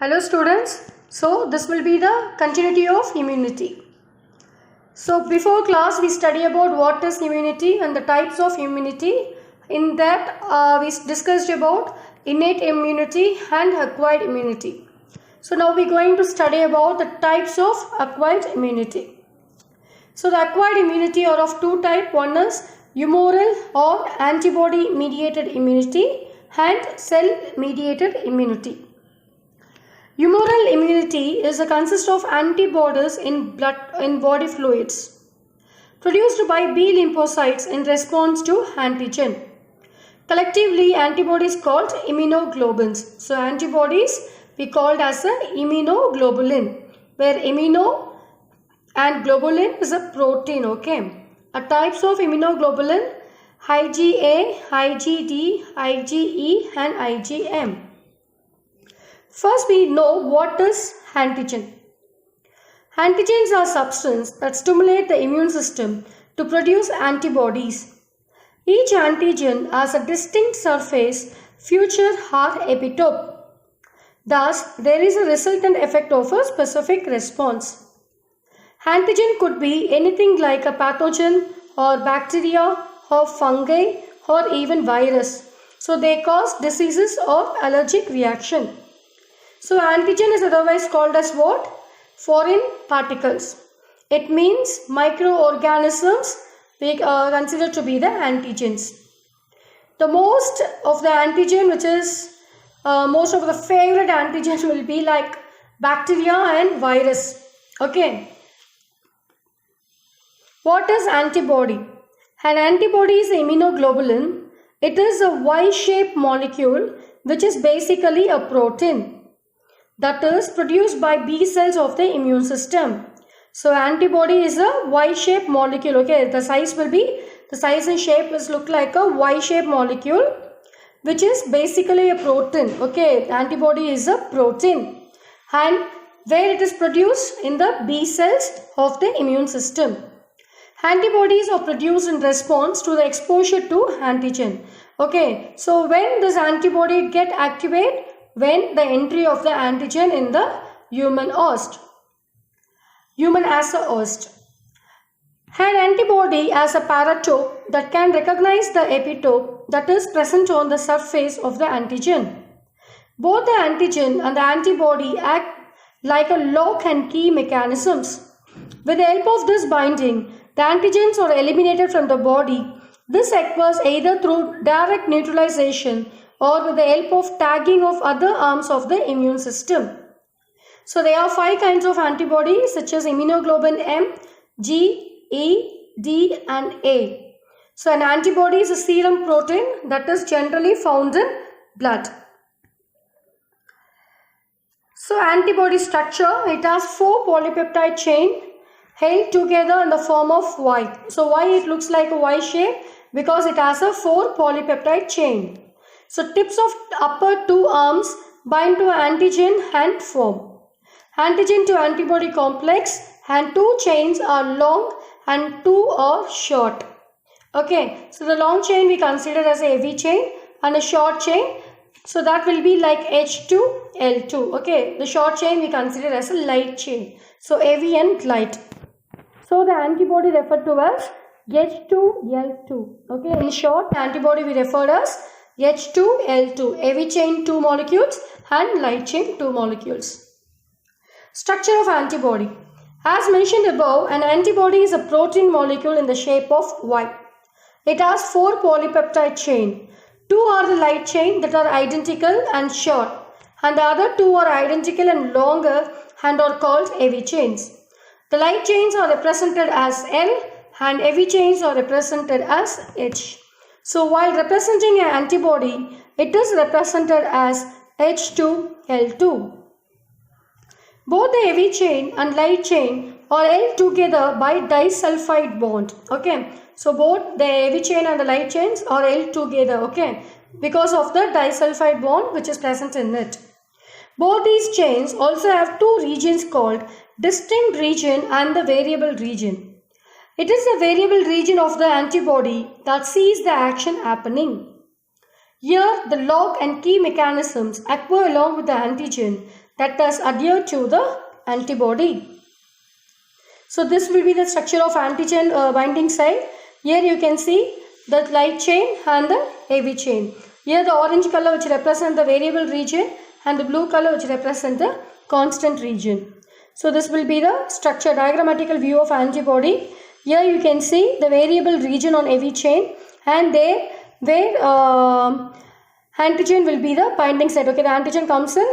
Hello students, so this will be the continuity of immunity. So before class we study about what is immunity and the types of immunity. In that we discussed about innate immunity and acquired immunity. So now we are going to study about the types of acquired immunity. So the acquired immunity are of two types. One is humoral or antibody mediated immunity and cell mediated immunity. Humoral immunity consists of antibodies in body fluids produced by B lymphocytes in response to antigen. Collectively, antibodies called immunoglobulins. So, antibodies we called as a immunoglobulin, where immuno and globulin is a protein. Okay. A types of immunoglobulin: IgA, IgD, IgE, and IgM. First, we know what is antigen. Antigens are substances that stimulate the immune system to produce antibodies. Each antigen has a distinct surface feature or epitope. Thus, there is a resultant effect of a specific response. Antigen could be anything like a pathogen or bacteria or fungi or even virus. So, they cause diseases or allergic reaction. So, antigen is otherwise called as what? Foreign particles. It means microorganisms we consider to be the antigens. The most of the antigen, which is most of the favorite antigens, will be like bacteria and virus. Okay. What is antibody? An antibody is immunoglobulin. It is a Y-shaped molecule which is basically a protein that is produced by B cells of the immune system. So antibody is a Y-shaped molecule. Okay, the size and shape will look like a Y-shaped molecule which is basically a protein. Okay, antibody is a protein and where it is produced in the B cells of the immune system. Antibodies are produced in response to the exposure to antigen. Okay, so when this antibody get activated, when the entry of the antigen in the human as a host. An antibody as a paratope that can recognize the epitope that is present on the surface of the antigen. Both the antigen and the antibody act like a lock and key mechanisms. With the help of this binding, the antigens are eliminated from the body. This occurs either through direct neutralization or with the help of tagging of other arms of the immune system. So there are 5 kinds of antibodies such as immunoglobulin M, G, E, D and A. So an antibody is a serum protein that is generally found in blood. So antibody structure, it has 4 polypeptide chain held together in the form of Y. So why it looks like a Y shape? Because it has a 4 polypeptide chain. So tips of upper 2 arms bind to antigen and form antigen to antibody complex, and 2 chains are long and 2 are short. Okay, so the long chain we consider as a heavy chain and a short chain, so that will be like H2L2. Okay, the short chain we consider as a light chain. So heavy and light. So the antibody referred to as H2L2. Okay, in short, antibody we referred as H2L2, heavy chain 2 molecules and light chain 2 molecules. Structure of antibody. As mentioned above, an antibody is a protein molecule in the shape of Y. It has 4 polypeptide chain. 2 are the light chain that are identical and short, and the other 2 are identical and longer and are called heavy chains. The light chains are represented as L and heavy chains are represented as H. So while representing an antibody, it is represented as H2L2. Both the heavy chain and light chain are held together by disulfide bond. Okay, so both the heavy chain and the light chains are held together. Okay, because of the disulfide bond which is present in it. Both these chains also have 2 regions called distinct region and the variable region. It is the variable region of the antibody that sees the action happening. Here, the lock and key mechanisms occur along with the antigen that has adhered to the antibody. So this will be the structure of antigen binding site. Here you can see the light chain and the heavy chain. Here the orange color which represents the variable region and the blue color which represents the constant region. So this will be the structure, diagrammatical view of antibody. Here you can see the variable region on heavy chain, and there where antigen will be the binding site. Okay, the antigen comes in,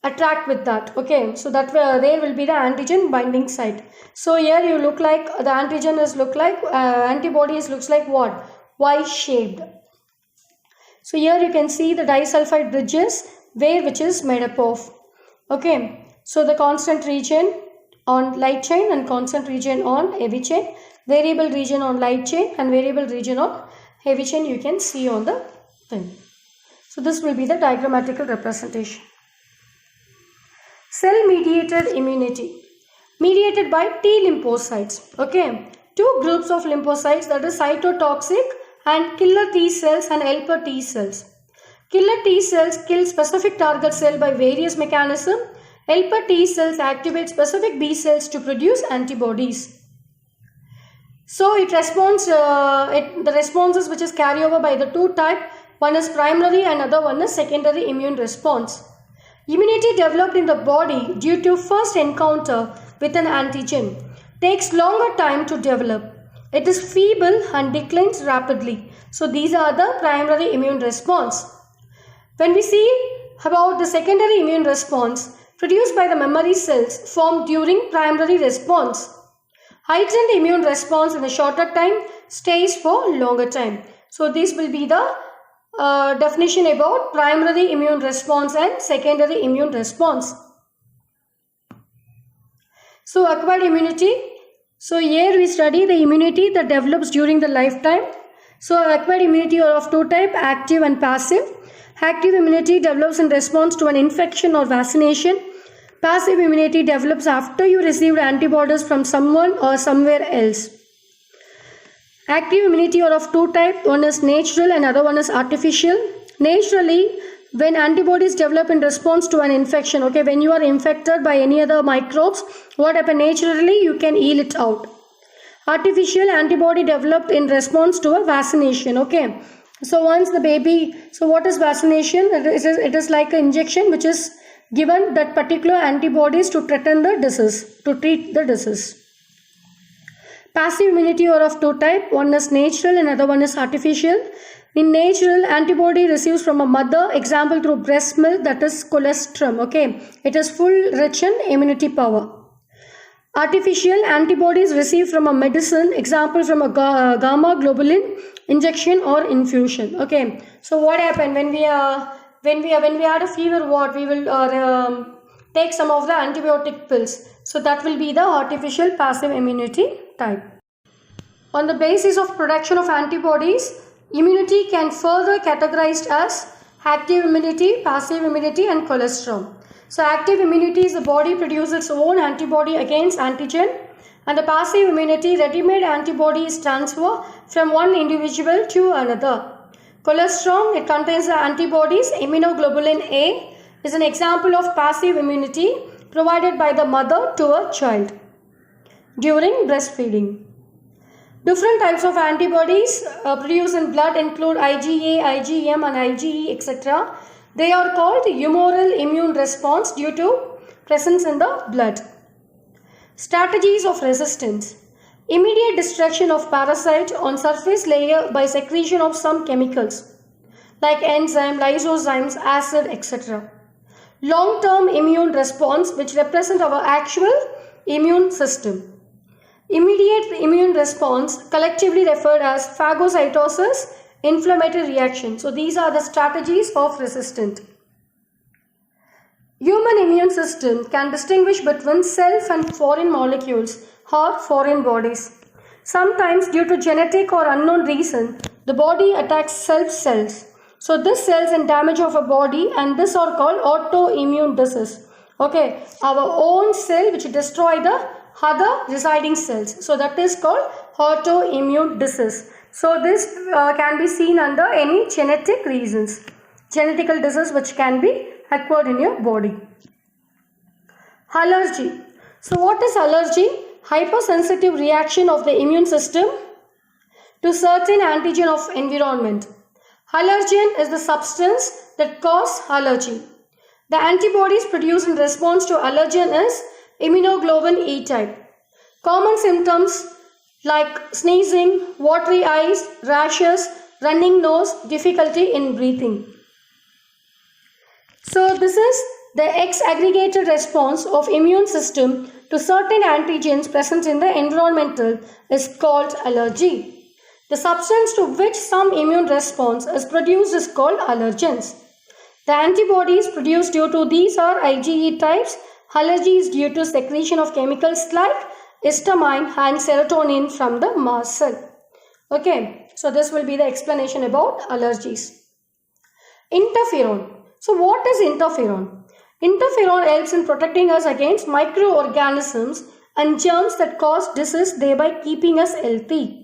attract with that. Okay, so that there will be the antigen binding site. So here you look like the antigen is look like antibodies looks like what? Y shaped. So here you can see the disulfide bridges which is made up of. Okay, so the constant region on light chain and constant region on heavy chain, variable region on light chain and variable region on heavy chain you can see on the thing. So this will be the diagrammatical representation. Cell mediated immunity, mediated by T lymphocytes. Okay, two groups of lymphocytes, that is cytotoxic and killer T cells and helper T cells. Killer T cells kill specific target cell by various mechanisms. Helper T cells activate specific B cells to produce antibodies. So it responds, the responses which is carried over by the two type, one is primary and other one is secondary immune response. Immunity developed in the body due to first encounter with an antigen takes longer time to develop. It is feeble and declines rapidly. So these are the primary immune response. When we see about the secondary immune response produced by the memory cells formed during primary response. Heightened immune response in a shorter time stays for longer time. So this will be the definition about primary immune response and secondary immune response. So acquired immunity. So here we study the immunity that develops during the lifetime. So acquired immunity are of two types, active and passive. Active immunity develops in response to an infection or vaccination. Passive immunity develops after you received antibodies from someone or somewhere else. Active immunity are of two types, one is natural and other one is artificial. Naturally, when antibodies develop in response to an infection, okay, when you are infected by any other microbes, what happens naturally, you can heal it out. Artificial antibody developed in response to a vaccination, okay. So once the baby, so what is vaccination? It is like an injection which is given that particular antibodies to threaten the disease, to treat the disease. Passive immunity are of two types, one is natural and other one is artificial. In natural, antibody receives from a mother, example through breast milk, that is colostrum, okay. It is full rich in immunity power. Artificial antibodies received from a medicine, example from a gamma globulin injection or infusion, okay. So what happened when we had a fever, what we will take some of the antibiotic pills. So that will be the artificial passive immunity type. On the basis of production of antibodies, immunity can further categorized as active immunity, passive immunity and colostrum. So active immunity is the body produces its own antibody against antigen, and the passive immunity, ready-made antibody is transferred from one individual to another. Colostrum, it contains the antibodies. Immunoglobulin A is an example of passive immunity provided by the mother to a child during breastfeeding. Different types of antibodies produced in blood include IgA, IgM and IgE, etc. They are called humoral immune response due to presence in the blood. Strategies of resistance. Immediate destruction of parasite on surface layer by secretion of some chemicals like enzyme, lysozymes, acid, etc. Long-term immune response, which represent our actual immune system. Immediate immune response, collectively referred as phagocytosis, inflammatory reaction. So these are the strategies of resistance. Human immune system can distinguish between self and foreign molecules or foreign bodies. Sometimes due to genetic or unknown reason, the body attacks self cells. So this cells and damage of a body, and this are called autoimmune disease. Okay, our own cell which destroy the other residing cells. So that is called autoimmune disease. So this can be seen under any genetic reasons. Genetical disease which can be acquired in your body. Allergy. So what is allergy? Hypersensitive reaction of the immune system to certain antigen of environment. Allergen is the substance that causes allergy. The antibodies produced in response to allergen is immunoglobulin E type. Common symptoms like sneezing, watery eyes, rashes, running nose, difficulty in breathing. So this is the X-aggregated response of immune system to certain antigens present in the environmental is called allergy. The substance to which some immune response is produced is called allergens. The antibodies produced due to these are IgE types. Allergy is due to secretion of chemicals like histamine and serotonin from the mast cell. Okay, so this will be the explanation about allergies. Interferon. So what is interferon? Interferon helps in protecting us against microorganisms and germs that cause disease, thereby keeping us healthy.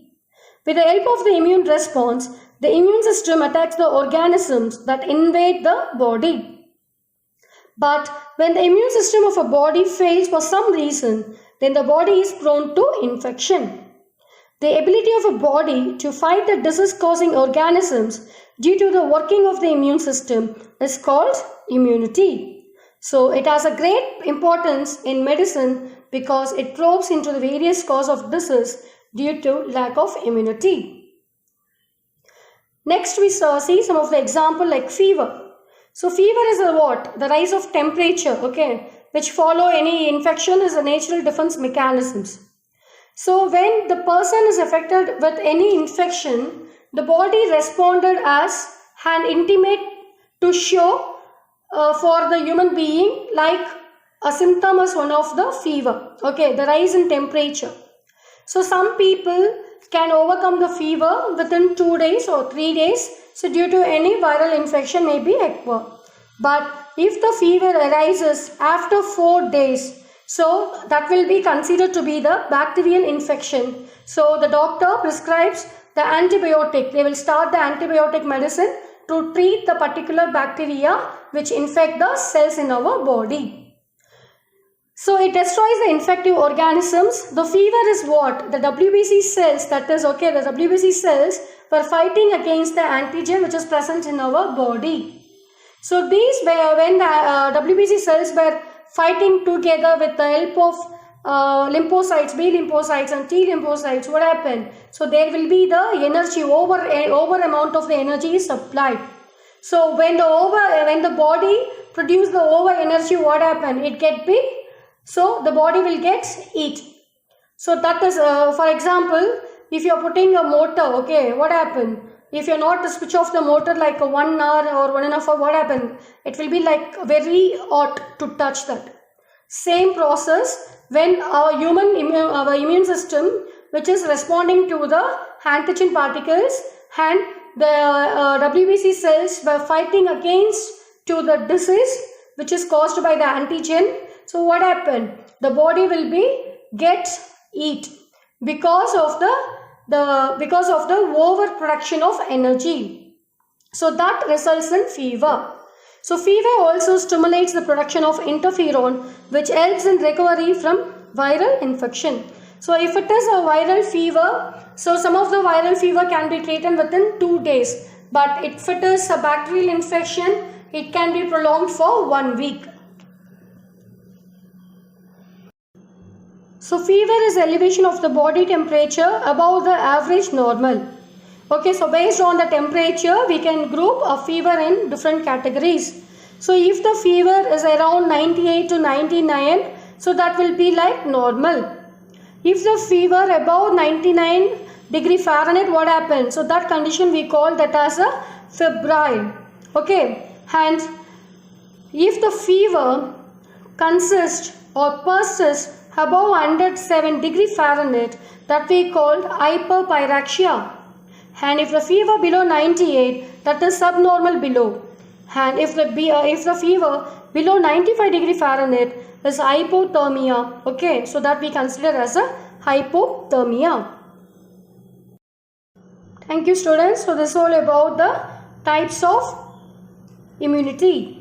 With the help of the immune response, the immune system attacks the organisms that invade the body. But when the immune system of a body fails for some reason, then the body is prone to infection. The ability of a body to fight the disease-causing organisms due to the working of the immune system is called immunity. So it has a great importance in medicine because it probes into the various causes of disease due to lack of immunity. Next we see some of the example like fever. So fever is a what? The rise of temperature, okay, which follow any infection is a natural defense mechanisms. So when the person is affected with any infection, the body responded as an intimate to show for the human being like a symptom is one of the fever, okay, the rise in temperature. So some people can overcome the fever within 2 days or 3 days. So due to any viral infection may be occur. But if the fever arises after 4 days, so that will be considered to be the bacterial infection. So the doctor prescribes the antibiotic. They will start the antibiotic medicine to treat the particular bacteria which infect the cells in our body. So it destroys the infective organisms. The fever is what? The WBC cells, that is okay, the WBC cells were fighting against the antigen which is present in our body. So these were when the WBC cells were fighting together with the help of lymphocytes, B lymphocytes and T lymphocytes, what happened? So there will be the energy, over amount of the energy is supplied. So when the body produce the over energy, what happened? It get big. So the body will get heat. So that is for example, if you are putting a motor, okay, what happened? If you are not to switch off the motor like 1 hour or 1.5 hours, what happened? It will be like very hot to touch that. Same process when our immune system which is responding to the antigen particles and the WBC cells were fighting against to the disease which is caused by the antigen. So what happened? The body will be get heat because of the overproduction of energy. So that results in fever. So fever also stimulates the production of interferon which helps in recovery from viral infection. So if it is a viral fever, so some of the viral fever can be treated within 2 days. But if it is a bacterial infection, it can be prolonged for 1 week. So fever is elevation of the body temperature above the average normal. Okay, so based on the temperature, we can group a fever in different categories. So if the fever is around 98 to 99, so that will be like normal. If the fever above 99 degree Fahrenheit, what happens? So that condition we call that as a febrile. Okay, and if the fever consists or persists above 107 degree Fahrenheit, that we called hyperpyraxia. And if the fever below 98, that is subnormal below. And if the fever below 95 degree Fahrenheit is hypothermia. Okay, so that we consider as a hypothermia. Thank you students. So this is all about the types of immunity.